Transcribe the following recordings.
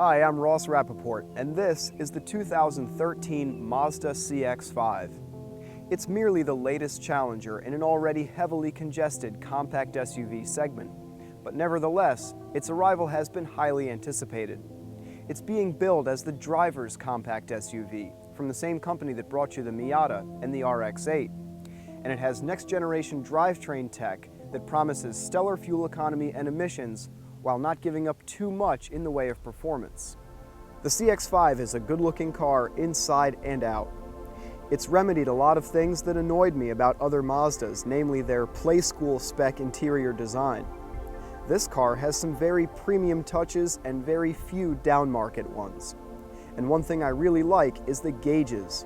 Hi, I'm Rapoport, and this is the 2013 Mazda CX-5. It's merely the latest challenger in an already heavily congested compact SUV segment, but nevertheless, its arrival has been highly anticipated. It's being billed as the driver's compact SUV from the same company that brought you the Miata and the RX-8, and it has next-generation drivetrain tech that promises stellar fuel economy and emissions while not giving up too much in the way of performance. The CX-5 is a good-looking car inside and out. It's remedied a lot of things that annoyed me about other Mazdas, namely their play school spec interior design. This car has some very premium touches and very few down-market ones. And one thing I really like is the gauges.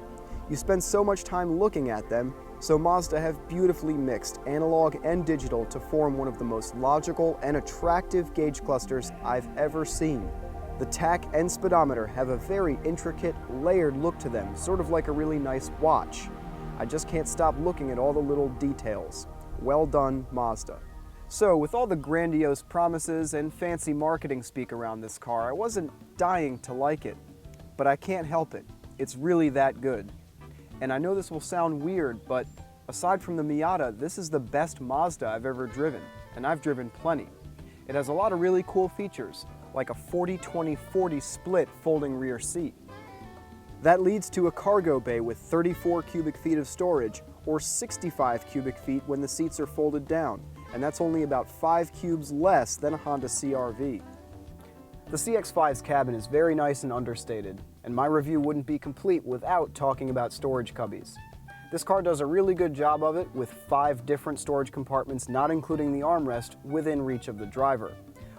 You spend so much time looking at them, so Mazda have beautifully mixed analog and digital to form one of the most logical and attractive gauge clusters I've ever seen. The tach and speedometer have a very intricate, layered look to them, sort of like a really nice watch. I just can't stop looking at all the little details. Well done, Mazda. So, with all the grandiose promises and fancy marketing speak around this car, I wasn't dying to like it. But I can't help it. It's really that good. And I know this will sound weird, but aside from the Miata, this is the best Mazda I've ever driven, and I've driven plenty. It has a lot of really cool features, like a 40-20-40 split folding rear seat. That leads to a cargo bay with 34 cubic feet of storage, or 65 cubic feet when the seats are folded down, and that's only about 5 cubes less than a Honda CR-V. The CX-5's cabin is very nice and understated, and my review wouldn't be complete without talking about storage cubbies. This car does a really good job of it with 5 different storage compartments, not including the armrest, within reach of the driver.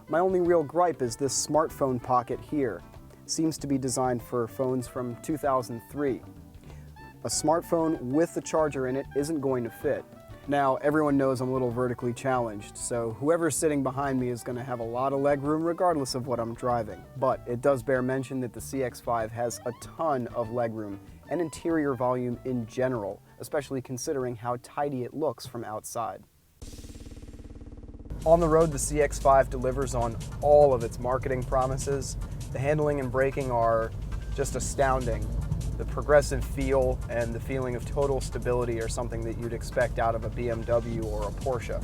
My only real gripe is this smartphone pocket here. It seems to be designed for phones from 2003. A smartphone with a charger in it isn't going to fit. Now, everyone knows I'm a little vertically challenged, so whoever's sitting behind me is going to have a lot of leg room regardless of what I'm driving. But it does bear mention that the CX-5 has a ton of leg room and interior volume in general, especially considering how tidy it looks from outside. On the road, the CX-5 delivers on all of its marketing promises. The handling and braking are just astounding. The progressive feel and the feeling of total stability are something that you'd expect out of a BMW or a Porsche.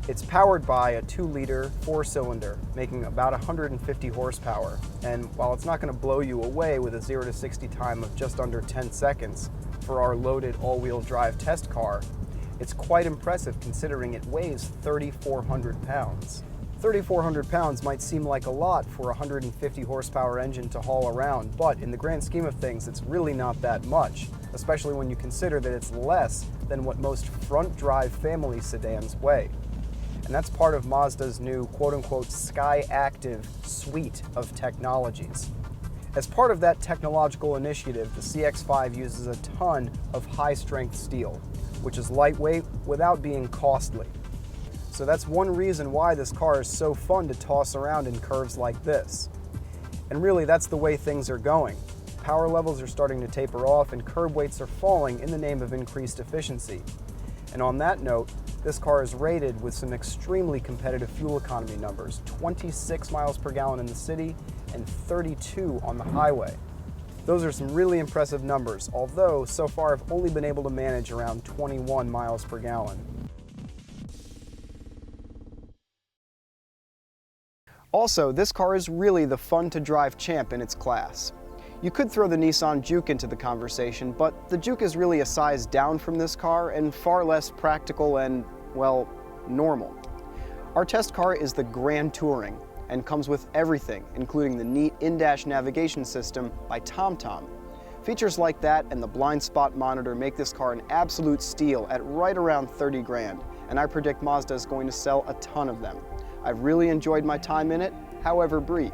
It's powered by a 2-liter 4-cylinder, making about 150 horsepower. And while it's not going to blow you away with a 0 to 60 time of just under 10 seconds for our loaded all-wheel drive test car, it's quite impressive considering it weighs 3,400 pounds. 3,400 pounds might seem like a lot for a 150 horsepower engine to haul around, but in the grand scheme of things, it's really not that much, especially when you consider that it's less than what most front-drive family sedans weigh. And that's part of Mazda's new quote-unquote SKYACTIV suite of technologies. As part of that technological initiative, the CX-5 uses a ton of high-strength steel, which is lightweight without being costly. So that's one reason why this car is so fun to toss around in curves like this. And really, that's the way things are going. Power levels are starting to taper off and curb weights are falling in the name of increased efficiency. And on that note, this car is rated with some extremely competitive fuel economy numbers, 26 miles per gallon in the city and 32 on the highway. Those are some really impressive numbers, although so far I've only been able to manage around 21 miles per gallon. Also, this car is really the fun-to-drive champ in its class. You could throw the Nissan Juke into the conversation, but the Juke is really a size down from this car and far less practical and, well, normal. Our test car is the Grand Touring and comes with everything, including the neat in-dash navigation system by TomTom. Features like that and the blind spot monitor make this car an absolute steal at right around 30 grand, and I predict Mazda is going to sell a ton of them. I've really enjoyed my time in it, however brief.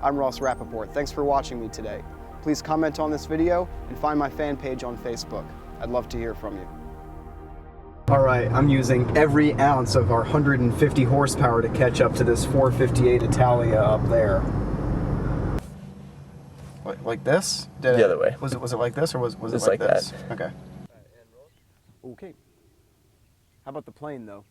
I'm Rapoport. Thanks for watching me today. Please comment on this video and find my fan page on Facebook. I'd love to hear from you. All right, I'm using every ounce of our 150 horsepower to catch up to this 458 Italia up there. What, like this? The other way. Was it like this or was it like this? That. Okay. Okay. How about the plane though?